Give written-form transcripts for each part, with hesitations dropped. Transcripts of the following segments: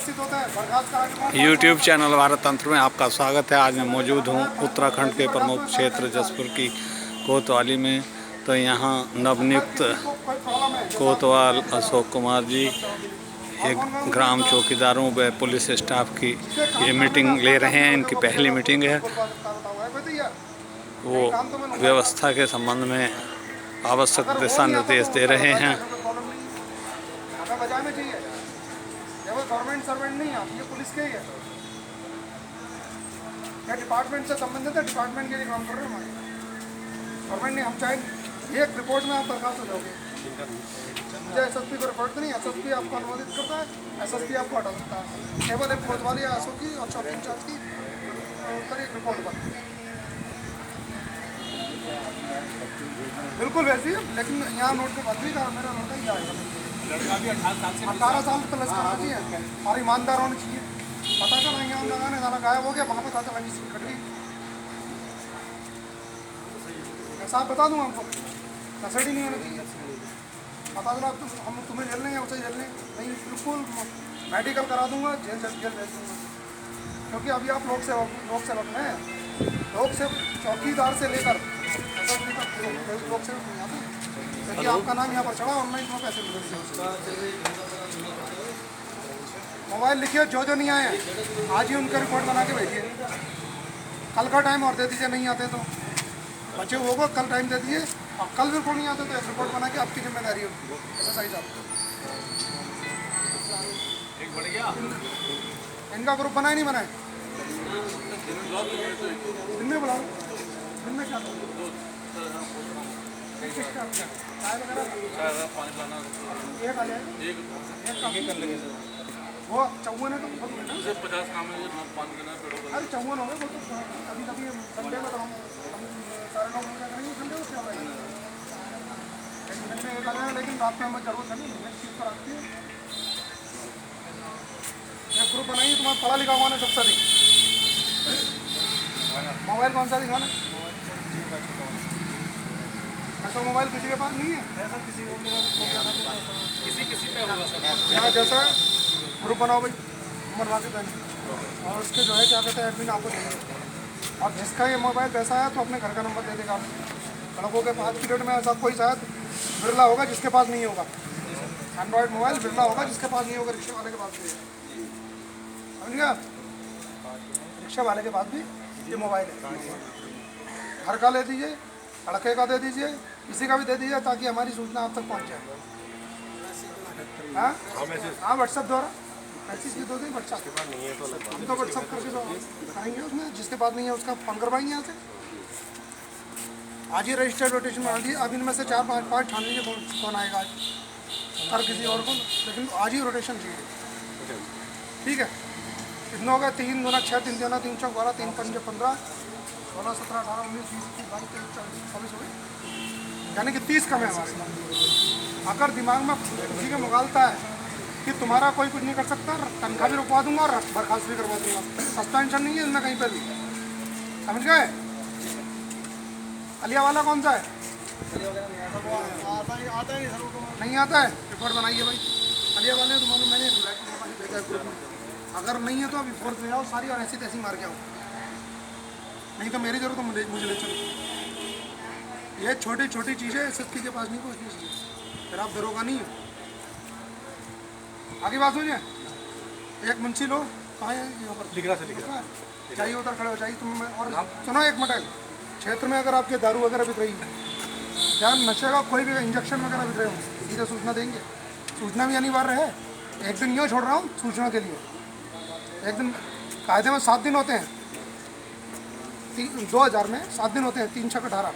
उपस्थित होते हैं बर्खास्त करा के। यूट्यूब चैनल भारत तंत्र में आपका स्वागत है। आज मैं मौजूद हूँ उत्तराखंड के प्रमुख क्षेत्र जसपुर की कोतवाली में। तो यहाँ नवनियुक्त कोतवाल अशोक कुमार जी एक ग्राम चौकीदारों व पुलिस स्टाफ की ये मीटिंग ले रहे हैं। इनकी पहली मीटिंग है। वो व्यवस्था के संबंध में आवश्यक दिशा निर्देश दे रहे हैं। बजाने चाहिए, केवल गवर्नमेंट सर्वेंट नहीं है, ये पुलिस के ही है। क्या डिपार्टमेंट से संबंधित है, डिपार्टमेंट के लिए काम कर रहे हैं हमारे। गवर्नमेंट नहीं, हम चाहे एक रिपोर्ट में आप बर्खास्त हो जाओगे। मुझे एसएसपी को रिपोर्ट नहीं, एसएसपी आपको अनुमोदित करता है, एसएसपी आपको हटा सकता है। केवल एक कोतवाली आशो की और चौकी इंचार्ज की एक रिपोर्ट पर बिल्कुल वैसी है। लेकिन यहाँ नोट के बाद भी मेरा नोट ही जाएगा। लड़का भी 18 साल प्लस करना चाहिए और ईमानदार होनी चाहिए। पता चला यहाँ लगाने साला गायब हो गया, वहाँ पे पता चला कि कट गई। ऐसा आप बता दूँ आपको, कस्टडी नहीं होनी चाहिए। पता चला तो हम तुम्हें जेल लें या उसे जेल लें, नहीं बिल्कुल मेडिकल करा दूंगा, जेल भेज दूँगा। क्योंकि अभी आप लोक सेवक में हैं, लोक से चौकीदार से लेकर लोक सेवक नहीं आते, क्योंकि आपका नाम यहाँ पर चढ़ा, ऑनलाइन में पैसे मिलते। मोबाइल लिखिए, जो नहीं आए आज ही उनका रिपोर्ट बना के भेजिए। कल का टाइम और दे दीजिए, नहीं आते तो बचे होगा, कल टाइम दे दीजिए। और कल रिपोर्ट नहीं आते तो एक रिपोर्ट बना के आपकी जिम्मेदारी होगी। ऐसा सही साहब एक बढ़ गया। इनका ग्रुप बनाए नहीं बनाए, दिन में बुलाओ, दिन में क्या वो चौवन है तो बहुत 50 काम है। अरे चौवन हो गए, कभी कभी संडे में तो हम सारे लोग संडे को क्या रहेगा। लेकिन रात में हमें जरूरत है नहीं, चीज़ पर आती है। एक ग्रुप बनाइए, तुम्हारा पढ़ा लिखा हुआ ना सबसे अधिक। मोबाइल कौन सा दिखाना? ऐसा मोबाइल किसी के पास नहीं है, ऐसा किसी पे होगा सर। यहाँ जैसा ग्रुप बनाओ भाई, उम्र वाले बहन, और उसके जो है क्या कहते हैं एडमिन आपको देंगे। और जिसका ये मोबाइल पैसा है तो अपने घर का नंबर दे देगा। लड़कों के 5 पीरियड में ऐसा कोई शायद बिरला होगा जिसके पास नहीं होगा। एंड्रॉयड मोबाइल बिरला होगा जिसके पास नहीं होगा, रिक्शे वाले के पास भी है। समझ गया? रिक्शा वाले के पास भी ये मोबाइल है। घर का ले दीजिए, लड़के का दे दीजिए, किसी का भी दे दीजिए, ताकि हमारी सूचना आप तक पहुंच जाए। हाँ व्हाट्सएप द्वारा मैसेज की दो दिन व्हाट्सएप हम तो व्हाट्सएप करके दिखाएंगे। उसमें जिसके पास नहीं है उसका फोन करवाएंगे यहाँ से। आज ही रजिस्टर्ड रोटेशन बना दी। अब इनमें से 4-5 ठान लीजिए कौन आएगा आज, हर किसी और को, लेकिन आज ही रोटेशन चाहिए। ठीक है, कितना होगा? 3 दूना 6, 3 दूना 3 चौक 12, 3 पंजे 15, 16, 17, 18, 19, 20, 21, 22, 23, 24, 24 हो गए, यानी कि 30 कम है हमारे पास। अगर दिमाग में किसी के मुगालता है कि तुम्हारा कोई कुछ नहीं कर सकता, तनख्वाह भी रुकवा दूंगा और बर्खास्त भी करवा दूंगा। सस्पेंशन नहीं है इसमें कहीं पर भी, समझ गए? अलिया वाला कौन सा है? नहीं आता है, रिपोर्ट बनाइए भाई। अलिया वाले तुम्हारे मैंने भेजा है ग्रुप में। अगर नहीं है तो अभी फोर्स ले आओ सारी और ऐसी तैसी मार के आओ, नहीं तो मेरी जरूरत तो मुझे ले चलो। ये छोटी छोटी चीज़ें एसएसपी के पास नहीं पहुँचनी चाहिए, फिर आप दरोगा नहीं हो। आगे बात सुनिए, एक मुंशी लो, कहाँ है? यहाँ पर लिख रहा है, चाहिए उधर खड़े हो चाहिए तुम। और सुनो एक मिनट, क्षेत्र में अगर आपके दारू वगैरह बिक रही है या नशे का कोई भी इंजेक्शन वगैरह बिक रहे हो, सीधे सूचना देंगे। सूचना भी अनिवार्य है। एक दिन यूँ छोड़ रहा हूँ सूचना के लिए, एक दिन कायदे में 7 दिन होते हैं, 2000 में 7 दिन होते हैं, 3 6 18।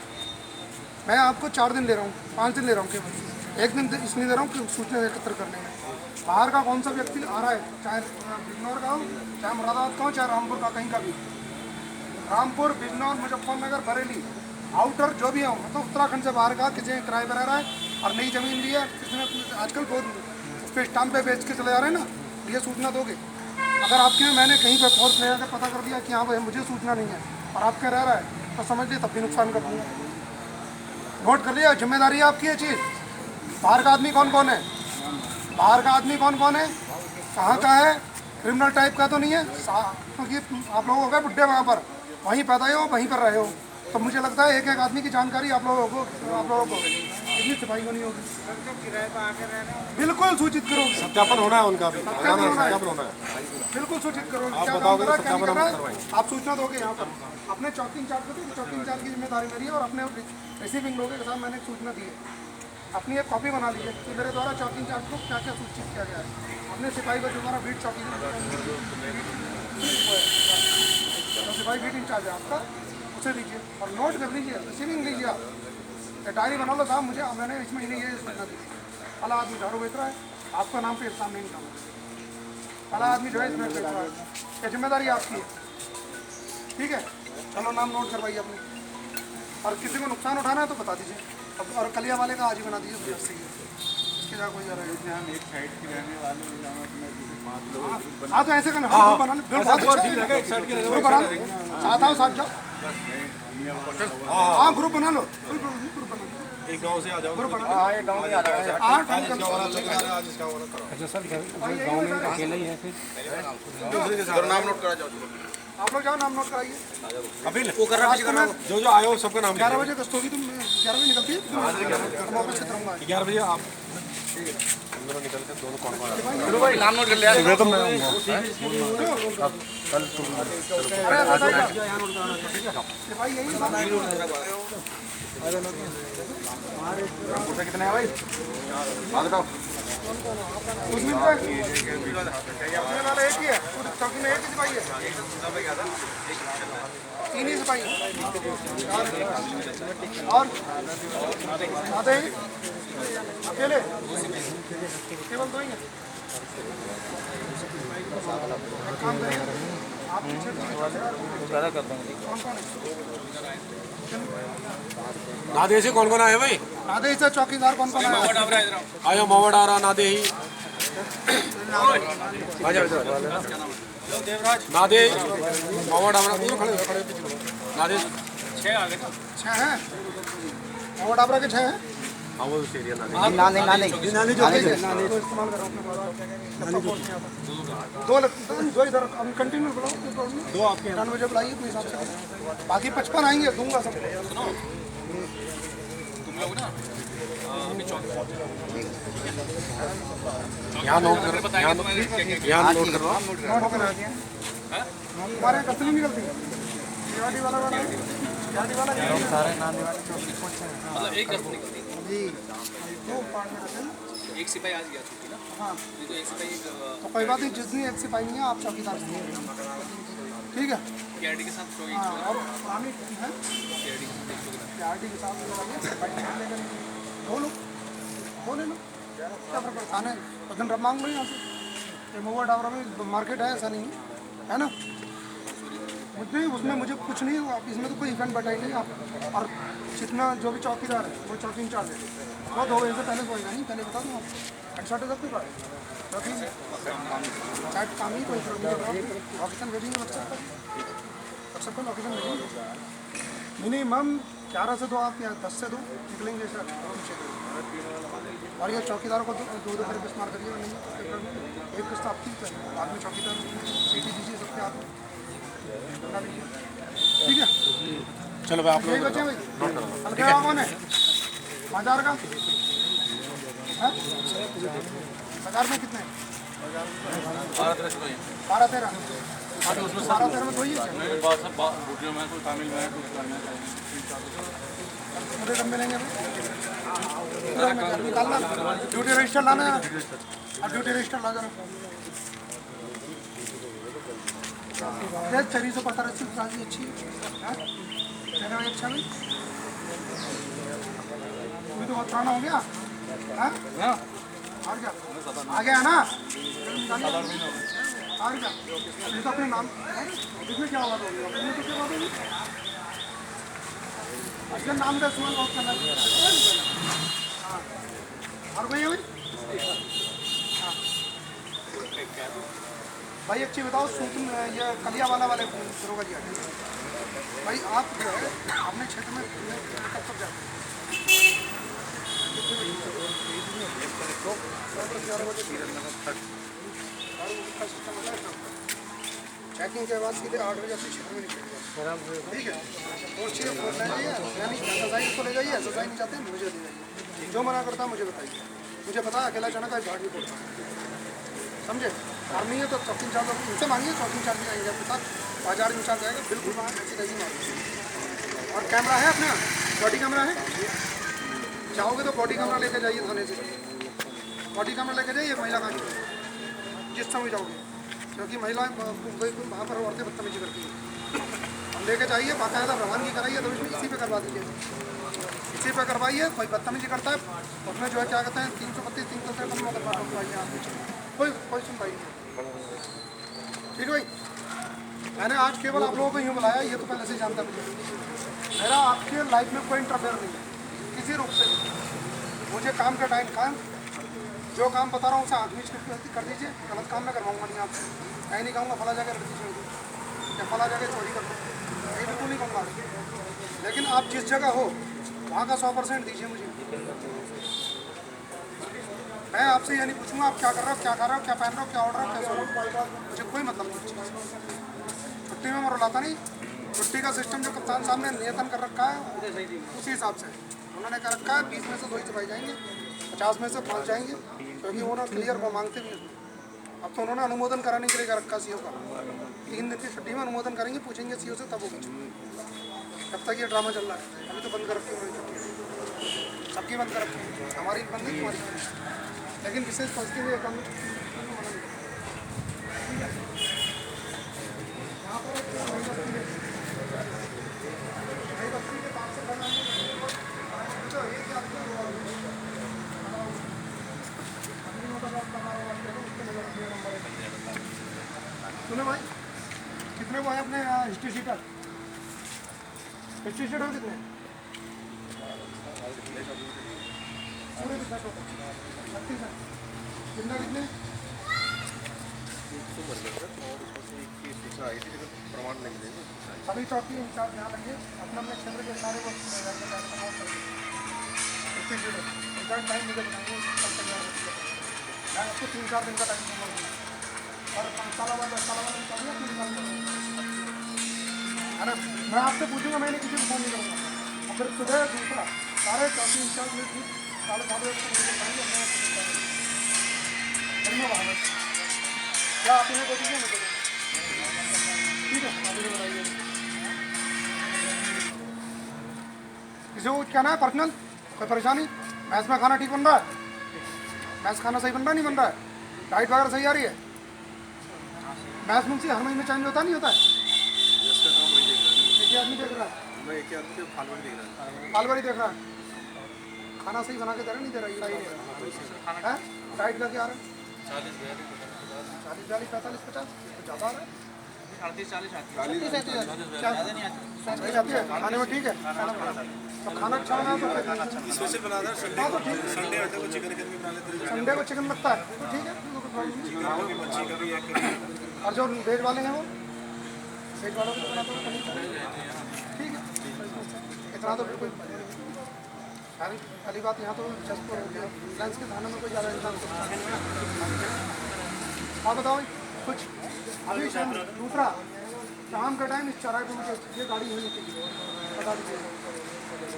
मैं आपको 4 दिन ले रहा हूँ, 5 दिन ले रहा हूँ केवल, एक दिन इसलिए दे रहा हूँ कि सूचना एकत्र करने में। बाहर का कौन सा व्यक्ति आ रहा है, चाहे बिजनौर का हो, चाहे मुरादाबाद का हो, चाहे रामपुर का, कहीं का भी, रामपुर, बिजनौर, मुजफ्फरनगर, बरेली, आउटर जो भी हो, मतलब उत्तराखंड से बाहर का, किसी ने किराए पर रह रहा है और नई ज़मीन ली है, किसी ने आजकल बहुत उस पर स्टाम्प पे बेच के चले जा रहे हैं ना, ये सूचना दोगे। अगर आपके में मैंने कहीं पर फोर्स ले जाकर पता कर दिया कि हाँ भाई मुझे सूचना नहीं है और आपके रह रहा है, तो समझ लीजिए तब भी नुकसान कर दूँगा। नोट कर लिया, जिम्मेदारी आपकी है चीज़। बाहर का आदमी कौन कौन है, बाहर का आदमी कौन कौन है, कहाँ का है, क्रिमिनल टाइप का तो नहीं है, क्योंकि आप लोग हो गए बुढ़े वहाँ पर, वहीं पैदा हो वहीं पर रहे हो, तो मुझे लगता है एक एक आदमी की जानकारी आप लोगों को इतनी सिपाही को नहीं होगी। बिल्कुल सूचित करो, सत्यापन होना है उनका भी, सत्यापन होना है, बिल्कुल सूचित करो। आप क्या बताओगे काम तो कर रहा है, क्या नहीं सत्यापन कर रहा हम है, आप सूचना दोगे यहाँ पर। अपने चौकी इंचार्ज को तो चौकी इंचार्ज की जिम्मेदारी मेरी है, और अपने रिसीविंग लोगों के साथ मैंने सूचना दी है। अपनी एक कॉपी बना लीजिए कि मेरे द्वारा चौकी इंचार्ज को क्या क्या सूचित किया गया है। अपने सिपाही को जो हमारा बीट चौकी सिपाही बीट इंचार्ज है आपका, उसे दीजिए और नोट कर लीजिए, रिसीविंग लीजिए। आप डायरी बना लो साहब, मुझे मैंने इस महीने ये सूचना दी, फला आदमी झाड़ू बेच रहा है, आपका नाम पे सामने नहीं काम, फला आदमी जो है इसमें बेच रहा है, क्या जिम्मेदारी आपकी है। ठीक है, चलो नाम नोट करवाइए अपने, और किसी को नुकसान उठाना है तो बता दीजिए। अब और कलिया वाले का आज ही बना दीजिए, इसके जगह कोई एक साइड की रहने वाले। हाँ तो ऐसे करना, ग्रुप बना लो, ग्रुप बना लो, साथ आओ साथ जाओ, हाँ ग्रुप बना लो, ग्रुप बना लो, एक गांव से आ जाओ, ग्रुप बना लो, एक गांव में आ जाओ। गाँव में अकेले ही है, फिर नाम नोट करा जाओ, आप लोग जाओ नाम नोट कराइए। अभी वो कर रहा, जो आए हो सबका नाम। 11 बजे गश्त होगी, तुम 11 बजे निकलती है, मैं ऑफिस से रहूँगा 11 बजे आप दोनों निकलते, दोनों कौन भाई नाम नोट कर लिया। सुबह तो मैं आऊँगा कल तुम। भाई यही कितने हैं भाई, बात बताओ। उसमें अपने वाला एक ही है, चौकी में एक ही सिपाही है, 3 ही सिपाही और आते ही अकेले केवल 2 ही हैं। काम करिए आप, नादे से कौन कौन आए भाई? नादे से चौकीदार कौन कौन आया? आयो मोहम्मद आरा नादे ही, नादे मोहम्मद आरा खड़े नादे 6 हैं, मोहम्मद आबरा के 6 हैं। हाँ वो एरिया नादे इस्तेमाल करो अपने दो इधर हम कंटिन्यू बुलाओ, 2 आपके 9 बजे बुलाइए अपने हिसाब से, बाकी 55 आएंगे, दूंगा सब। तुम लोग ना अभी यहाँ नोट करो, यहाँ नोट करो, नोट होकर आ गया हमारे यहाँ कसली निकलती है, गाड़ी वाला मतलब एक गश्त निकलती जी 2 पार्ट में रहते हैं। एक सिपाही आज गया छुट्टी ना, हाँ नहीं तो एक सिपाही तो कोई बात नहीं, जिस दिन एक सिपाही नहीं है आप चौकीदार से ठीक है। केआरडी के साथ शो हाँ और पुरानी टीम है केआरडी के साथ आरटी के साथ लगाइए, सिपाही लेकर बोलो बोले लो क्या फर्क पड़ता है, उस दिन रब मांग लो यहाँ से, महुआ डाबरा में मार्केट है, ऐसा नहीं है ना, मुझे उसमें मुझे कुछ नहीं हुआ, इसमें तो कोई इवेंट बैठाई नहीं आप, और जितना जो भी चौकीदार है वो चौकी इंचार्ज है, वो 2 बजे से पहले सोएगा नहीं, पहले बता दूँ आपको हेडशॉट है सबके पास, चौकी चैट काम ही कोई लोकेशन भेजेंगे व्हाट्सएप पर लोकेशन भेजेंगे, मिनिमम 11 से 2 आप या 10 से 2 निकलेंगे सर, और ये चौकीदारों को 2 फिर इस्तेमाल करिए, नहीं एक किस्त आपकी बाद में चौकीदार सीटी दीजिए सबके हाथ में, ठीक है। चलो भाई आप यही बचे भाई, हल्का कौन है 5000 का है, 1000 में कितने 12-13 में कोई है मुझे कब मिलेंगे निकालना, ड्यूटी रजिस्टर लाना है, और ड्यूटी रजिस्टर ला जाना, 450 रसीद राजी अच्छी है, चलो अच्छा भाई, अभी तो बहुत पुराना हो गया है, और क्या आ गया ना, और क्या ये तो अपने नाम इसमें क्या होगा, इसमें तो क्या होगा अपने नाम का इस्तेमाल बहुत करना चाहिए, हाँ और भाई हाँ भाई एक चीज़ बताओ, ये कलिया वाले दरोगा जी भाई, आप जो है अपने क्षेत्र में कब तक जाते हैं? का सिस्टम होता है। चेकिंग के बाद सीधे 8 बजे अपने क्षेत्र में निकल जाए, ठीक है। और चीज़ें खोल ले जाइए, यानी SSI को ले जाइए, SSI नहीं चाहते मुझे ले जाइए, जो मना करता है मुझे बताइए। मुझे पता है अकेला जाना का झाड़ नहीं पड़ता, समझे। आर्मी है तो चौकी इंचार्ज उनसे मांगिए, चौकी इंचार्ज भी आएंगे आपके साथ, बाजार इंचार्ज आएगा, बिल्कुल वहाँ ऐसी तैसी मांगिए। और कैमरा है अपना, बॉडी कैमरा है, चाहोगे तो बॉडी कैमरा लेके जाइए थाने से, बॉडी कैमरा लेके जाइए महिला का जिस समय जाओगे, क्योंकि महिलाएं वहाँ पर औरतें बदतमीजी करती हैं। हम लेके जाइए, बाकायदा रवानगी कराइए, तो इसी पे करवा दीजिए, इसी पे करवाइए। कोई बदतमीजी करता है उसमें जो है क्या कहते हैं 332 353 मुकदमा करवाइए आप, कोई सुनवाई नहीं, ठीक है भाई। मैंने आज केवल आप लोगों को यूँ बुलाया, ये तो पहले से जानता मुझे, मेरा आपके लाइफ में कोई इंटरफेयर नहीं है किसी रूप से। मुझे काम का टाइम काम, जो काम बता रहा हूँ उसे आँख मीच कर दीजिए, गलत काम मैं करवाऊँगा नहीं आपसे। मैं नहीं कहूँगा फला जगह रख दीजिए या फला जगह चोरी कर दो, ये बिल्कुल नहीं कहूँगा। लेकिन आप जिस जगह हो वहाँ का 100% दीजिए मुझे। मैं आपसे ये नहीं पूछूंगा आप क्या कर रहे हो, क्या खा रहे हो, क्या पहन रहे हो, क्या ऑर्डर हो, क्या सो रहे हो, मुझे कोई मतलब नहीं। छुट्टी में मैं रुलाता नहीं, छुट्टी का सिस्टम जो कप्तान साहब ने नियतन कर रखा है उसी हिसाब से उन्होंने कर रखा है। 20 में से 2 ही दवाई जाएंगे, 50 में से 5 जाएंगे, क्योंकि उन्होंने क्लियर को मांगते भी हैं। अब तो उन्होंने अनुमोदन कराने के लिए कर रखा सीओ का, 3 दिन की छुट्टी में अनुमोदन करेंगे, पूछेंगे सीओ से तब वो कुछ। जब तक ये ड्रामा चल रहा है अभी तो बंद कर रखी है, सबकी बंद कर रखी है, हमारी बंद है तुम्हारी, लेकिन विशेष परिस्थिति में कम सुनो भाई, कितने वो है अपने हिस्ट्री शीटर कितने पूरे कितना 36 है, जिंदा कितने प्रमाण नहीं देंगे। सभी चौकी इंचार्ज यहाँ लगे, अपने अपने क्षेत्र के सारे को इंचार्ज टाइम मुझे बनाएंगे, मैं आपको 3-4 दिन का टाइम दूँगा और 5 साल बाद 10 साल बाद 3 साल है ना। मैं आपसे पूछूंगा, मैंने किसी को फोन नहीं करूँगा। और फिर सुबह दूसरा सारे चौकी इंचार्ज में 7:30 बजे क्या आप इन्हें को दीजिए, मुझे ठीक है, आप इन्हें बताइए। किसी को क्या ना है पर्सनल, कोई परेशानी, मैथ्स में खाना ठीक बन रहा है, मैथ्स खाना सही बन रहा नहीं बन रहा है, डाइट वगैरह सही आ रही है। मैथ्स मुंशी हर महीने चेंज होता नहीं होता है, एक ही आदमी देख रहा है, मैं एक आदमी फालवर देख रहा है, फालवारी देख रहा है, खाना सही बना के दे रहा नहीं दे रहा, सही नहीं है। डाइट का क्या आ रहा है 40 42 45 50 ज़्यादा आ रहा है, 38-40 आती है, 40 आती है खाने में, ठीक है। तो खाना अच्छा बना तो स्पेशल बना था संडे हाँ तो ठीक, संडे होता है को चिकन करके बना लेते हैं, संडे को चिकन लगता है तो ठीक है, मच्छी का भी एक और जो वेज वाले हैं वो वेज वालों को बनाते हैं ठीक है। इतना तो बिल्कुल पहली बात, यहाँ तो जस्ट हो गया लंच के खाने में कोई ज़्यादा इंसान आप बताओ कुछ। अभी शाम दूसरा शाम का टाइम इस चौराहे पर मुझे ये गाड़ी होनी चाहिए, बता दीजिए।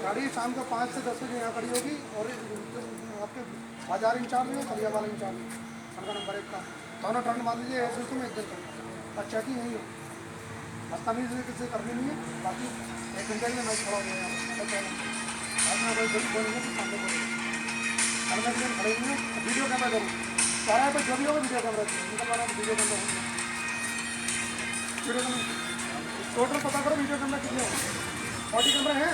गाड़ी शाम को 5 से 10 बजे यहाँ खड़ी होगी और आपके बाजार इंचार्ज में फलिया वाला इंचार्ज उनका नंबर 1 का दोनों टर्न मार लीजिए, एक दूसरे में 1 दिन और चेकिंग नहीं हो, बदतमीजी किसी करनी नहीं है। बाकी 1 घंटे में मैं खड़ा हो गया मैं कोई बोलेंगे तो सामने बोलेंगे खड़े हुए वीडियो कैमरा करूँ चौराहे पर जो भी होगा वीडियो कैमरा निकलवाना वीडियो कैमरा टोटल पता करो वीडियो कैमरा कितने हैं, बॉडी कैमरा है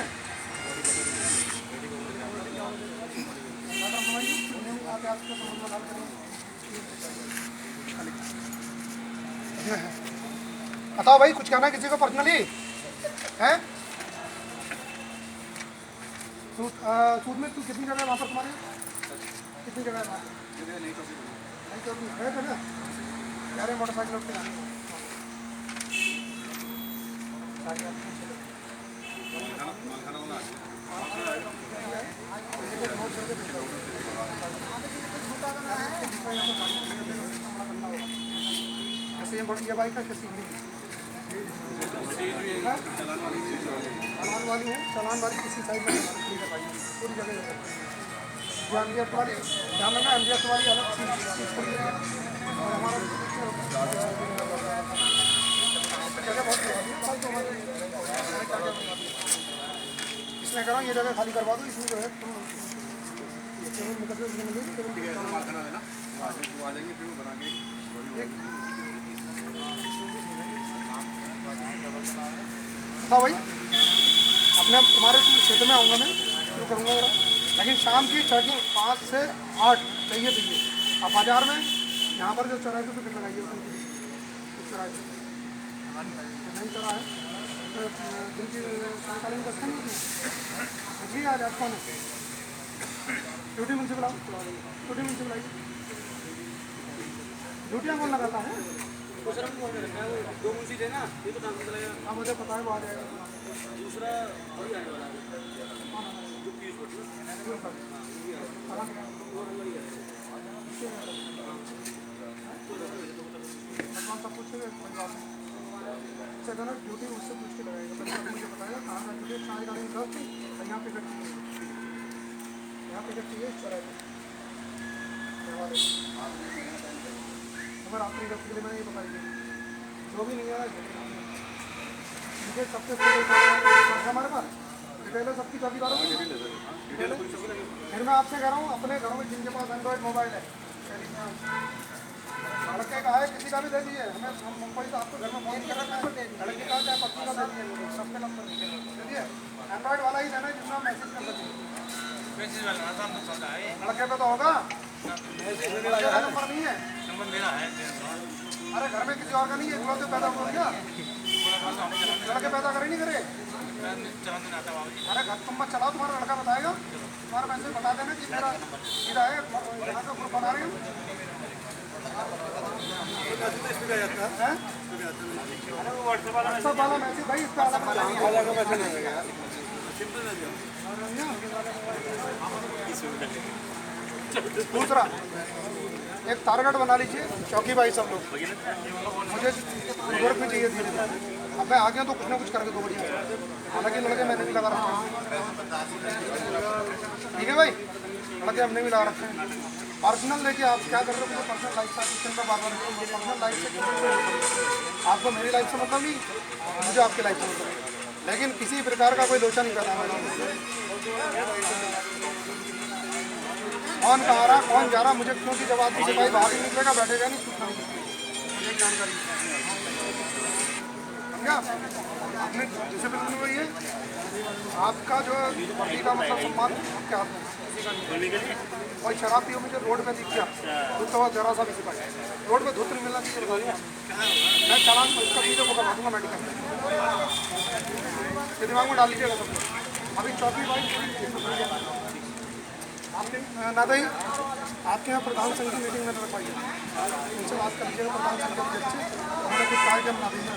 बताओ भाई, कुछ कहना है किसी को पर्सनली है? सूद में तू कितनी जगह वहाँ पर तुम्हारे कितनी जगह है वहाँ नहीं तो है ना यार मोटरसाइकिल उठ के आने सेम बढ़िया बाइक है किसी भी चालान वाली है, चालान वाली किसी साइड में ठीक है भाई, पूरी जगह जो एमडीएफ वाली ध्यान रखना, एमडीएफ वाली अलग चीज़ खुली है और हमारा जगह बहुत इसमें करो, ये जगह खाली करवा दो, इसमें जो है हाँ भाई, अपने तुम्हारे क्षेत्र में आऊँगा मैं, शुरू करूँगा जरा, लेकिन शाम की चेकिंग 5 से 8 चाहिए। अब बाजार में यहाँ पर जो चौराहे पे टिकट लगाइए उस चौराहे पे नहीं चला है दिन की सायकालीन व्यवस्था नहीं की जी। आज आप कौन है ड्यूटी मुझसे बुलाओ, ड्यूटी मुझसे बुलाइए। ड्यूटियाँ कौन लगाता है? दो मुंशी थे ना, ये तो काम चला गया। हाँ मुझे पता है, वो आ जाएगा। दूसरा वही आने वाला है, जो पीयूष भट्ट सब पूछेगा कोई बात नहीं, अच्छा ना ड्यूटी उससे पूछ के लगाएगा, पहले मुझे बताएगा कहाँ का ड्यूटी। सायकालीन 10 थी और यहाँ पे करती है, यहाँ पे करती है चौराहे अगर आपकी गलती के लिए मैंने ये बताइए, जो भी नहीं आ रहा मुझे सबसे पहले हमारे पास डिटेल है सबकी, चौकीदारों की फिर मैं आपसे कह रहा हूँ अपने घरों में जिनके पास एंड्रॉइड मोबाइल है, लड़के का है किसी का भी दे दीजिए, हमें हम मुंबई से आपको घर में फोन कर रखा है, लड़के का चाहे पत्नी का दे दीजिए, सबके नंबर दीजिए, एंड्रॉइड वाला ही देना जिसमें हम मैसेज कर सकें। लड़के पे तो होगा, नंबर नहीं है, नंबर मेरा है। अरे घर में किसी और का नहीं है, इकलौते पैदा हो गया, लड़के पैदा करे नहीं करे। अरे घर तुम मत चलाओ, तुम्हारा लड़का बताएगा, तुम्हारा मैसेज बता देना कि मेरा सीधा है, यहाँ का ग्रुप बना रहे हैं। व्हाट्सएप वाला मैसेज भाई, इसका अलग दूसरा एक टारगेट बना लीजिए चौकी भाई सब लोग, मुझे वर्क में चाहिए धीरे धीरे। अब मैं आ गया तो कुछ ना कुछ करके दो बढ़िया, हालांकि लड़के मैंने भी लगा रखा है, ठीक है भाई, लड़के हमने भी लगा रखे हैं। पर्सनल देखिए आप क्या कर रहे हो, मुझे पर्सनल लाइफ का क्वेश्चन का बार बार पर्सनल लाइफ से आपको मेरी लाइफ से मतलब नहीं, मुझे आपकी लाइफ से मतलब, लेकिन किसी प्रकार का कोई लोचा नहीं करना है। कौन कहाँ रहा कौन जा रहा मुझे क्योंकि जब आदमी सिपाही बाहर ही निकलेगा बैठेगा नहीं, कुछ नहीं मुझे जानकारी समझा। अपने डिसिप्लिन में वही है, आपका जो पति का मतलब सम्मान आपके हाथ में, कोई शराब पियो मुझे रोड पे दिख गया तो जरा सा भी सिपाही रोड पे धुत नहीं मिलना चाहिए, मैं चालान इसका वीडियो को करवा दूँगा मेडिकल में, दिमाग में डाल लीजिएगा सब। अभी चौथी बाइक आपने नादा ही आपके यहाँ प्रधान संघ की मीटिंग में रखवाइए, उनसे बात कर लीजिएगा प्रधान संघ के बच्चे हमने कुछ कार्यक्रम बना देंगे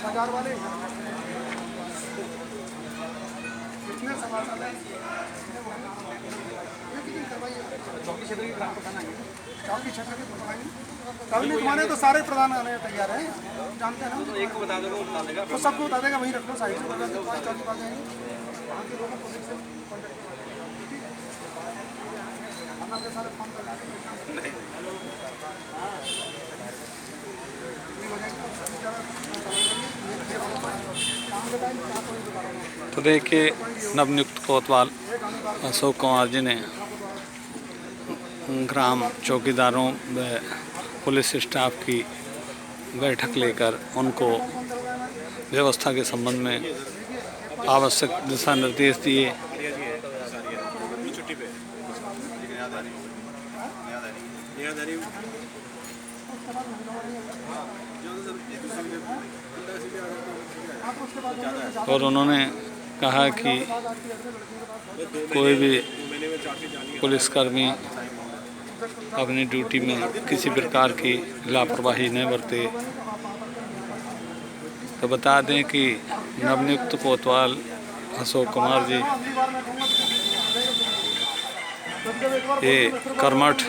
बाजार वाले कितने सवाल चौकी क्षेत्र की ग्राम प्रधान आएंगे, चौकी क्षेत्र के प्रधान कल नहीं घुमाने तो सारे प्रधान आने तैयार हैं, जानते हैं ना, तो एक को बता देगा, वो बता देगा, तो सबको बता देगा, वहीं रख लो साइड से, चौकी बात जाएंगे वहाँ के लोगों को से कॉन्टेक्ट हम अपने सारे फॉर्म कर तो देखिए नवनियुक्त कोतवाल अशोक कुमार जी ने ग्राम चौकीदारों व पुलिस स्टाफ की बैठक लेकर उनको व्यवस्था के संबंध में आवश्यक दिशा निर्देश दिए। और उन्होंने कहा कि कोई भी पुलिसकर्मी अपनी ड्यूटी में किसी प्रकार की लापरवाही न बरते। तो बता दें कि नवनियुक्त कोतवाल अशोक कुमार जी ये कर्मठ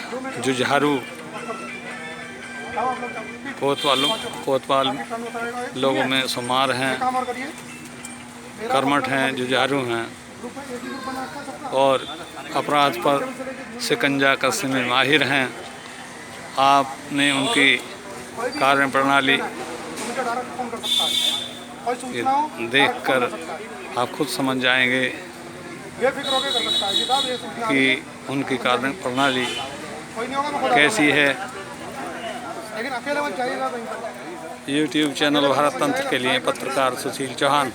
जुझारू कोतवाल लोगों में शुमार हैं, कर्मठ हैं, जुझारू हैं और अपराध पर शिकंजा कसने में माहिर हैं। आपने उनकी कार्य प्रणाली देखकर आप खुद समझ जाएंगे कि उनकी कार्य प्रणाली कैसी है। लेकिन अकेले मत जाइएगा कहीं पर। यूट्यूब चैनल भारत तंत्र के लिए पत्रकार सुशील चौहान।